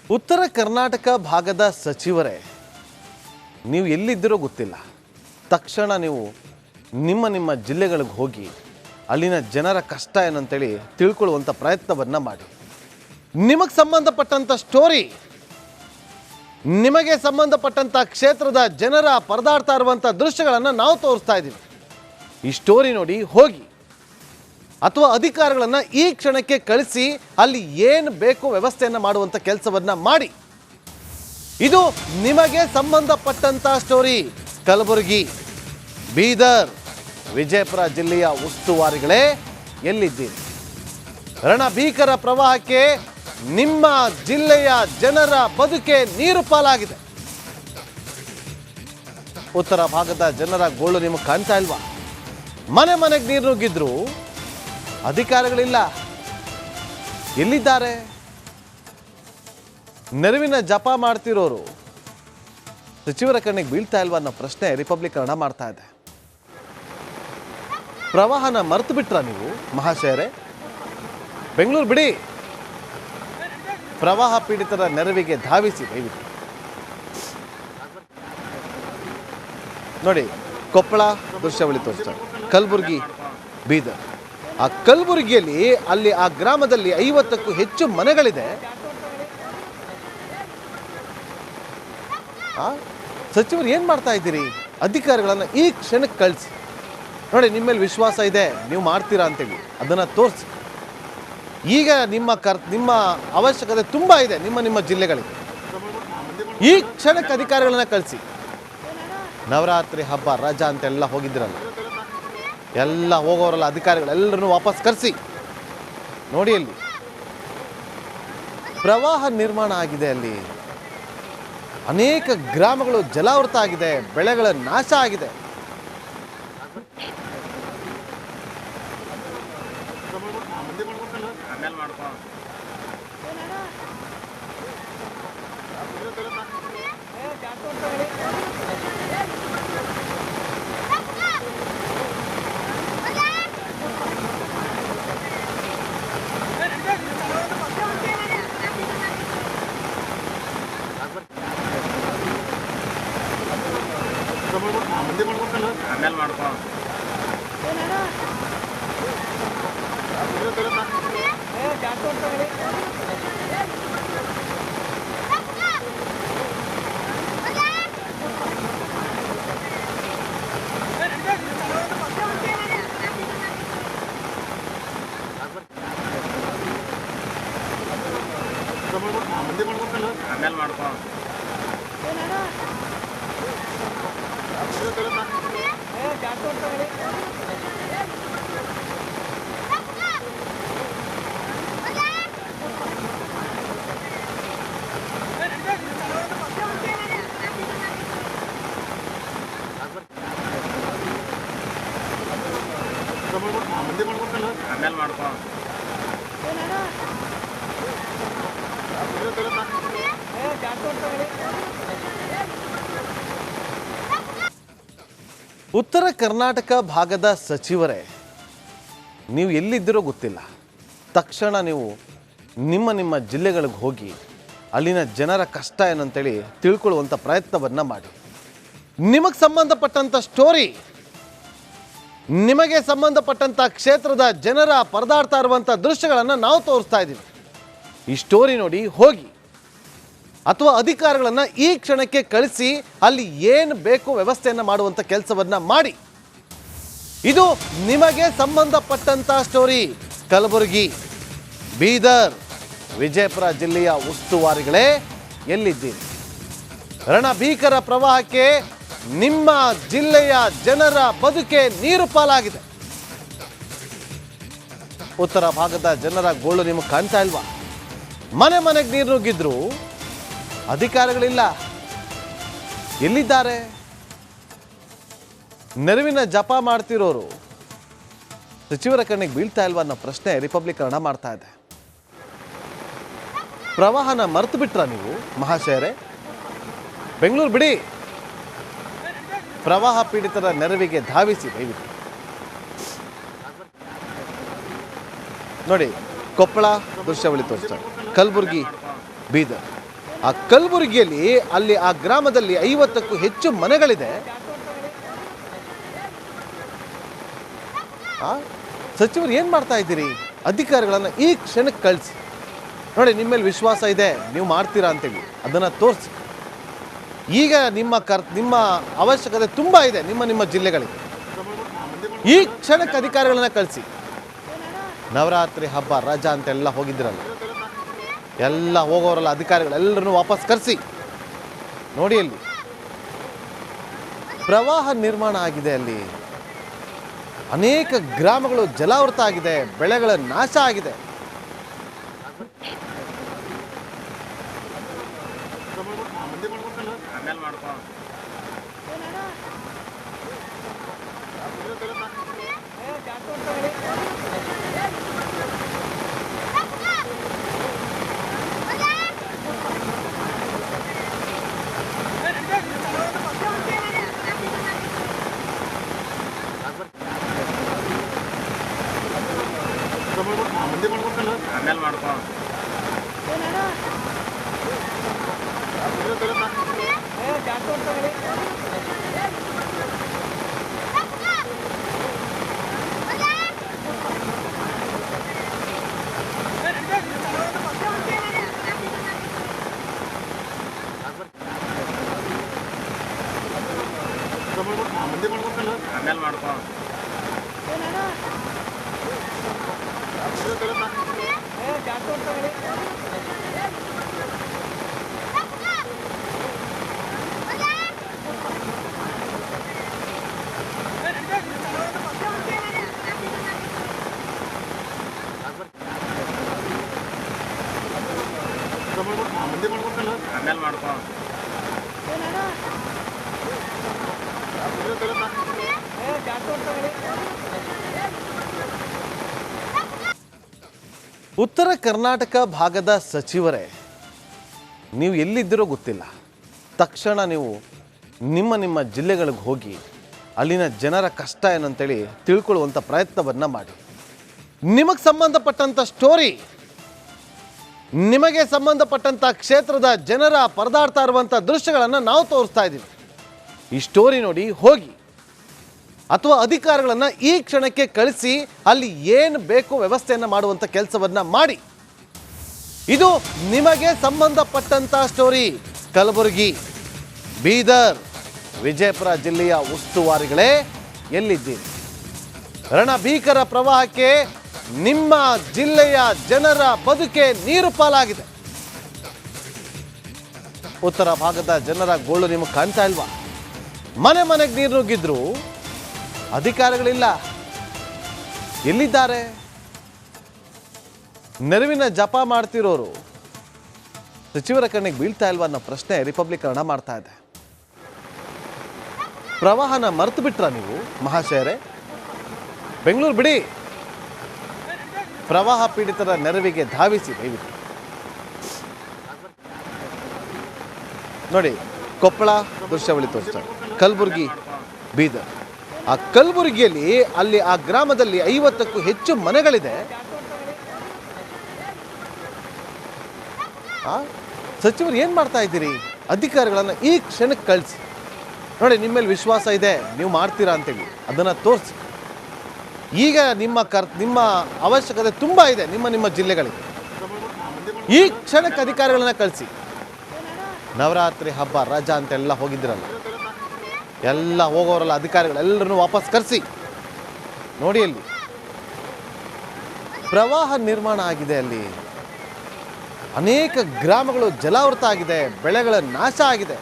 ಉತ್ತರ ಕರ್ನಾಟಕ ಭಾಗದ ಸಚಿವರೇ, ನೀವು ಎಲ್ಲಿದ್ದೀರೋ ಗೊತ್ತಿಲ್ಲ. ತಕ್ಷಣ ನೀವು ನಿಮ್ಮ ಜಿಲ್ಲೆಗಳಿಗೆ ಹೋಗಿ ಅಲ್ಲಿನ ಜನರ ಕಷ್ಟ ಏನಂತೇಳಿ ತಿಳ್ಕೊಳ್ಳುವಂಥ ಪ್ರಯತ್ನವನ್ನು ಮಾಡಿ. ನಿಮಗೆ ಸಂಬಂಧಪಟ್ಟಂಥ ಸ್ಟೋರಿ, ನಿಮಗೆ ಸಂಬಂಧಪಟ್ಟಂಥ ಕ್ಷೇತ್ರದ ಜನರ ಪರದಾಡ್ತಾ ಇರುವಂಥ ದೃಶ್ಯಗಳನ್ನು ನಾವು ತೋರಿಸ್ತಾ ಇದ್ದೀವಿ. ಈ ಸ್ಟೋರಿ ನೋಡಿ ಹೋಗಿ, ಅಥವಾ ಅಧಿಕಾರಿಗಳನ್ನು ಈ ಕ್ಷಣಕ್ಕೆ ಕಳಿಸಿ ಅಲ್ಲಿ ಏನು ಬೇಕು ವ್ಯವಸ್ಥೆಯನ್ನು ಮಾಡುವಂಥ ಕೆಲಸವನ್ನು ಮಾಡಿ. ಇದು ನಿಮಗೆ ಸಂಬಂಧಪಟ್ಟಂಥ ಸ್ಟೋರಿ. ಕಲಬುರಗಿ, ಬೀದರ್, ವಿಜಯಪುರ ಜಿಲ್ಲೆಯ ಉಸ್ತುವಾರಿಗಳೇ ಎಲ್ಲಿದ್ದೀರಿ? ರಣಭೀಕರ ಪ್ರವಾಹಕ್ಕೆ ನಿಮ್ಮ ಜಿಲ್ಲೆಯ ಜನರ ಬದುಕೆ ನೀರು ಪಾಲಾಗಿದೆ. ಉತ್ತರ ಭಾಗದ ಜನರ ಗೋಳು ನಿಮಗೆ ಕಾಣ್ತಾ ಇಲ್ವಾ? ಮನೆಗೆ ನೀರು ನುಗ್ಗಿದ್ರು ಅಧಿಕಾರಿಗಳಿಲ್ಲ. ಎಲ್ಲಿದ್ದಾರೆ? ನೆರವಿನ ಜಪ ಮಾಡ್ತಿರೋರು ಸಚಿವರ ಕಣ್ಣಿಗೆ ಬೀಳ್ತಾ ಇಲ್ವಾ ಅನ್ನೋ ಪ್ರಶ್ನೆ ರಿಪಬ್ಲಿಕ್ ಕನ್ನಡ ಮಾಡ್ತಾ ಇದೆ. ಪ್ರವಾಹನ ಮರೆತು ಬಿಟ್ರ ನೀವು ಮಹಾಶಯರೇ? ಬೆಂಗಳೂರು ಬಿಡಿ, ಪ್ರವಾಹ ಪೀಡಿತರ ನೆರವಿಗೆ ಧಾವಿಸಿ ದಯವಿಟ್ಟು. ನೋಡಿ, ಕೊಪ್ಪಳ ದೃಶ್ಯಾವಳಿ ತೋರಿಸ್ತಾರೆ, ಕಲಬುರಗಿ, ಬೀದರ್. ಆ ಕಲಬುರಗಿಯಲ್ಲಿ ಅಲ್ಲಿ ಆ ಗ್ರಾಮದಲ್ಲಿ 50ಕ್ಕೂ ಹೆಚ್ಚು ಮನೆಗಳಿದೆ. ಸಚಿವರು ಏನು ಮಾಡ್ತಾ ಇದ್ದೀರಿ? ಅಧಿಕಾರಿಗಳನ್ನು ಈ ಕ್ಷಣಕ್ಕೆ ಕಳಿಸಿ. ನೋಡಿ, ನಿಮ್ಮ ಮೇಲೆ ವಿಶ್ವಾಸ ಇದೆ, ನೀವು ಮಾಡ್ತೀರಾ ಅಂತೇಳಿ ಅದನ್ನು ತೋರಿಸಿ. ಈಗ ನಿಮ್ಮ ಅವಶ್ಯಕತೆ ತುಂಬ ಇದೆ ನಿಮ್ಮ ಜಿಲ್ಲೆಗಳಿಗೆ. ಈ ಕ್ಷಣಕ್ಕೆ ಅಧಿಕಾರಿಗಳನ್ನ ಕಳಿಸಿ. ನವರಾತ್ರಿ ಹಬ್ಬ ರಜಾ ಅಂತೆಲ್ಲ ಹೋಗಿದ್ದಿರಲ್ಲ, ಎಲ್ಲ ಹೋಗೋರಲ್ಲ ಅಧಿಕಾರಿಗಳೆಲ್ಲರನ್ನು ವಾಪಸ್ ಕರೆಸಿ. ನೋಡಿ, ಅಲ್ಲಿ ಪ್ರವಾಹ ನಿರ್ಮಾಣ ಆಗಿದೆ. ಅಲ್ಲಿ ಅನೇಕ ಗ್ರಾಮಗಳು ಜಲಾವೃತ ಆಗಿದೆ, ಬೆಳೆಗಳ ನಾಶ ಆಗಿದೆ. ಉತ್ತರ ಕರ್ನಾಟಕ ಭಾಗದ ಸಚಿವರೇ, ನೀವು ಎಲ್ಲಿದ್ದೀರೋ ಗೊತ್ತಿಲ್ಲ. ತಕ್ಷಣ ನೀವು ನಿಮ್ಮ ಜಿಲ್ಲೆಗಳಿಗೆ ಹೋಗಿ ಅಲ್ಲಿನ ಜನರ ಕಷ್ಟ ಏನಂತೇಳಿ ತಿಳ್ಕೊಳ್ಳುವಂಥ ಪ್ರಯತ್ನವನ್ನು ಮಾಡಿ. ನಿಮಗೆ ಸಂಬಂಧಪಟ್ಟಂಥ ಸ್ಟೋರಿ, ನಿಮಗೆ ಸಂಬಂಧಪಟ್ಟಂಥ ಕ್ಷೇತ್ರದ ಜನರ ಪರದಾಡ್ತಾ ಇರುವಂಥ ದೃಶ್ಯಗಳನ್ನು ನಾವು ತೋರಿಸ್ತಾ ಇದ್ದೀವಿ. ಈ ಸ್ಟೋರಿ ನೋಡಿ ಹೋಗಿ, ಅಥವಾ ಅಧಿಕಾರಿಗಳನ್ನು ಈ ಕ್ಷಣಕ್ಕೆ ಕಳಿಸಿ ಅಲ್ಲಿ ಏನು ಬೇಕು ವ್ಯವಸ್ಥೆಯನ್ನು ಮಾಡುವಂಥ ಕೆಲಸವನ್ನು ಮಾಡಿ. ಇದು ನಿಮಗೆ ಸಂಬಂಧಪಟ್ಟಂಥ ಸ್ಟೋರಿ. ಕಲಬುರಗಿ, ಬೀದರ್, ವಿಜಯಪುರ ಜಿಲ್ಲೆಯ ಉಸ್ತುವಾರಿಗಳೇ ಎಲ್ಲಿದ್ದೀರಿ? ರಣಭೀಕರ ಪ್ರವಾಹಕ್ಕೆ ನಿಮ್ಮ ಜಿಲ್ಲೆಯ ಜನರ ಬದುಕೆ ನೀರು ಪಾಲಾಗಿದೆ. ಉತ್ತರ ಭಾಗದ ಜನರ ಗೋಳು ನಿಮಗೆ ಕಾಣ್ತಾ ಇಲ್ವಾ? ಮನೆಗೆ ನೀರು ನುಗ್ಗಿದ್ರು ಅಧಿಕಾರಿಗಳಿಲ್ಲ. ಎಲ್ಲಿದ್ದಾರೆ? ನೆರವಿನ ಜಪ ಮಾಡ್ತಿರೋರು ಸಚಿವರ ಕಣ್ಣಿಗೆ ಬೀಳ್ತಾ ಇಲ್ವಾ ಅನ್ನೋ ಪ್ರಶ್ನೆ ರಿಪಬ್ಲಿಕ್ ಕನ್ನಡ ಮಾಡ್ತಾ ಇದೆ. ಪ್ರವಾಹನ ಮರೆತು ಬಿಟ್ರ ನೀವು ಮಹಾಶಯರೇ? ಬೆಂಗಳೂರು ಬಿಡಿ, ಪ್ರವಾಹ ಪೀಡಿತರ ನೆರವಿಗೆ ಧಾವಿಸಿ ದಯವಿಟ್ಟು. ನೋಡಿ, ಕೊಪ್ಪಳ ದೃಶ್ಯಾವಳಿ ತೋರಿಸ್ತಾರೆ, ಕಲಬುರಗಿ, ಬೀದರ್. ಆ ಕಲಬುರಗಿಯಲ್ಲಿ ಅಲ್ಲಿ ಆ ಗ್ರಾಮದಲ್ಲಿ 50ಕ್ಕೂ ಹೆಚ್ಚು ಮನೆಗಳಿದೆ. ಸಚಿವರು ಏನು ಮಾಡ್ತಾ ಇದ್ದೀರಿ? ಅಧಿಕಾರಿಗಳನ್ನು ಈ ಕ್ಷಣಕ್ಕೆ ಕಳಿಸಿ. ನೋಡಿ, ನಿಮ್ಮ ಮೇಲೆ ವಿಶ್ವಾಸ ಇದೆ, ನೀವು ಮಾಡ್ತೀರಾ ಅಂತೇಳಿ ಅದನ್ನು ತೋರಿಸಿ. ಈಗ ನಿಮ್ಮ ಅವಶ್ಯಕತೆ ತುಂಬ ಇದೆ ನಿಮ್ಮ ಜಿಲ್ಲೆಗಳಿಗೆ. ಈ ಕ್ಷಣಕ್ಕೆ ಅಧಿಕಾರಿಗಳನ್ನ ಕಳಿಸಿ. ನವರಾತ್ರಿ ಹಬ್ಬ ರಜಾ ಅಂತೆಲ್ಲ ಹೋಗಿದ್ರಲ್ಲ, ಎಲ್ಲ ಹೋಗೋರಲ್ಲ ಅಧಿಕಾರಿಗಳೆಲ್ಲರನ್ನು ವಾಪಸ್ ಕರೆಸಿ. ನೋಡಿ, ಅಲ್ಲಿ ಪ್ರವಾಹ ನಿರ್ಮಾಣ ಆಗಿದೆ. ಅಲ್ಲಿ ಅನೇಕ ಗ್ರಾಮಗಳು ಜಲಾವೃತ ಆಗಿದೆ, ಬೆಳೆಗಳ ನಾಶ ಆಗಿದೆ. ಉತ್ತರ ಕರ್ನಾಟಕ ಭಾಗದ ಸಚಿವರೇ, ನೀವು ಎಲ್ಲಿದ್ದೀರೋ ಗೊತ್ತಿಲ್ಲ, ತಕ್ಷಣ ನೀವು ನಿಮ್ಮ ಜಿಲ್ಲೆಗಳಿಗೆ ಹೋಗಿ ಅಲ್ಲಿನ ಜನರ ಕಷ್ಟ ಏನಂತೇಳಿ ತಿಳ್ಕೊಳ್ಳುವಂಥ ಪ್ರಯತ್ನವನ್ನು ಮಾಡಿ. ನಿಮಗೆ ಸಂಬಂಧಪಟ್ಟಂಥ ಸ್ಟೋರಿ, ನಿಮಗೆ ಸಂಬಂಧಪಟ್ಟಂಥ ಕ್ಷೇತ್ರದ ಜನರ ಪರದಾಡ್ತಾ ಇರುವಂಥ ದೃಶ್ಯಗಳನ್ನು ನಾವು ತೋರಿಸ್ತಾ ಇದ್ದೀವಿ. ಈ ಸ್ಟೋರಿ ನೋಡಿ ಹೋಗಿ, ಅಥವಾ ಅಧಿಕಾರಿಗಳನ್ನು ಈ ಕ್ಷಣಕ್ಕೆ ಕಳಿಸಿ ಅಲ್ಲಿ ಏನು ಬೇಕು ವ್ಯವಸ್ಥೆಯನ್ನು ಮಾಡುವಂಥ ಕೆಲಸವನ್ನು ಮಾಡಿ. ಇದು ನಿಮಗೆ ಸಂಬಂಧಪಟ್ಟಂಥ ಸ್ಟೋರಿ. ಕಲಬುರಗಿ, ಬೀದರ್, ವಿಜಯಪುರ ಜಿಲ್ಲೆಯ ಉಸ್ತುವಾರಿಗಳೇ ಎಲ್ಲಿದ್ದೀರಿ? ರಣಭೀಕರ ಪ್ರವಾಹಕ್ಕೆ ನಿಮ್ಮ ಜಿಲ್ಲೆಯ ಜನರ ಬದುಕೆ ನೀರು ಪಾಲಾಗಿದೆ. ಉತ್ತರ ಭಾಗದ ಜನರ ಗೋಳು ನಿಮಗೆ ಕಾಣ್ತಾ ಇಲ್ವಾ? ಮನೆಗೆ ನೀರು ನುಗ್ಗಿದ್ರು ಅಧಿಕಾರಿಗಳಿಲ್ಲ, ಎಲ್ಲಿದ್ದಾರೆ? ನೆರವಿನ ಜಪ ಮಾಡ್ತಿರೋರು ಸಚಿವರ ಕಣ್ಣಿಗೆ ಬೀಳ್ತಾ ಇಲ್ವಾ ಅನ್ನೋ ಪ್ರಶ್ನೆ ರಿಪಬ್ಲಿಕ್ ಕನ್ನಡ ಮಾಡ್ತಾ ಇದೆ. ಪ್ರವಾಹನ ಮರೆತು ಬಿಟ್ರ ನೀವು ಮಹಾಶಯರೇ? ಬೆಂಗಳೂರು ಬಿಡಿ, ಪ್ರವಾಹ ಪೀಡಿತರ ನೆರವಿಗೆ ಧಾವಿಸಿ ದಯವಿಟ್ಟು. ನೋಡಿ, ಕೊಪ್ಪಳ ದೃಶ್ಯಾವಳಿ ತೋರಿಸ್ತಾರೆ, ಕಲಬುರಗಿ, ಬೀದರ್. ಆ ಕಲಬುರಗಿಯಲ್ಲಿ ಅಲ್ಲಿ ಆ ಗ್ರಾಮದಲ್ಲಿ 50ಕ್ಕೂ ಹೆಚ್ಚು ಮನೆಗಳಿದೆ. ಸಚಿವರು ಏನು ಮಾಡ್ತಾ ಇದ್ದೀರಿ? ಅಧಿಕಾರಿಗಳನ್ನು ಈ ಕ್ಷಣಕ್ಕೆ ಕಳಿಸಿ. ನೋಡಿ, ನಿಮ್ಮ ಮೇಲೆ ವಿಶ್ವಾಸ ಇದೆ, ನೀವು ಮಾಡ್ತೀರಾ ಅಂತೇಳಿ ಅದನ್ನು ತೋರಿಸಿ. ಈಗ ನಿಮ್ಮ ಅವಶ್ಯಕತೆ ತುಂಬ ಇದೆ ನಿಮ್ಮ ಜಿಲ್ಲೆಗಳಿಗೆ. ಈ ಕ್ಷಣಕ್ಕೆ ಅಧಿಕಾರಿಗಳನ್ನ ಕಳಿಸಿ. ನವರಾತ್ರಿ ಹಬ್ಬ ರಜಾ ಅಂತೆಲ್ಲ ಹೋಗಿದ್ರಲ್ಲ, ಎಲ್ಲ ಹೋಗೋರಲ್ಲ ಅಧಿಕಾರಿಗಳೆಲ್ಲರನ್ನು ವಾಪಸ್ ಕರೆಸಿ. ನೋಡಿ, ಅಲ್ಲಿ ಪ್ರವಾಹ ನಿರ್ಮಾಣ ಆಗಿದೆ. ಅಲ್ಲಿ ಅನೇಕ ಗ್ರಾಮಗಳು ಜಲಾವೃತ ಆಗಿದೆ, ಬೆಳೆಗಳ ನಾಶ ಆಗಿದೆ.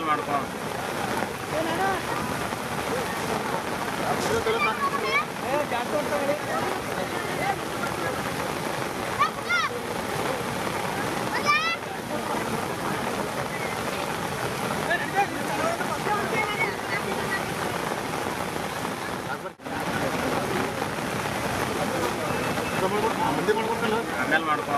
ಆಮೇಲೆ ಮಾಡ್ಕೊ. ಆಮೇಲೆ ಮಾಡ್ಕೊ.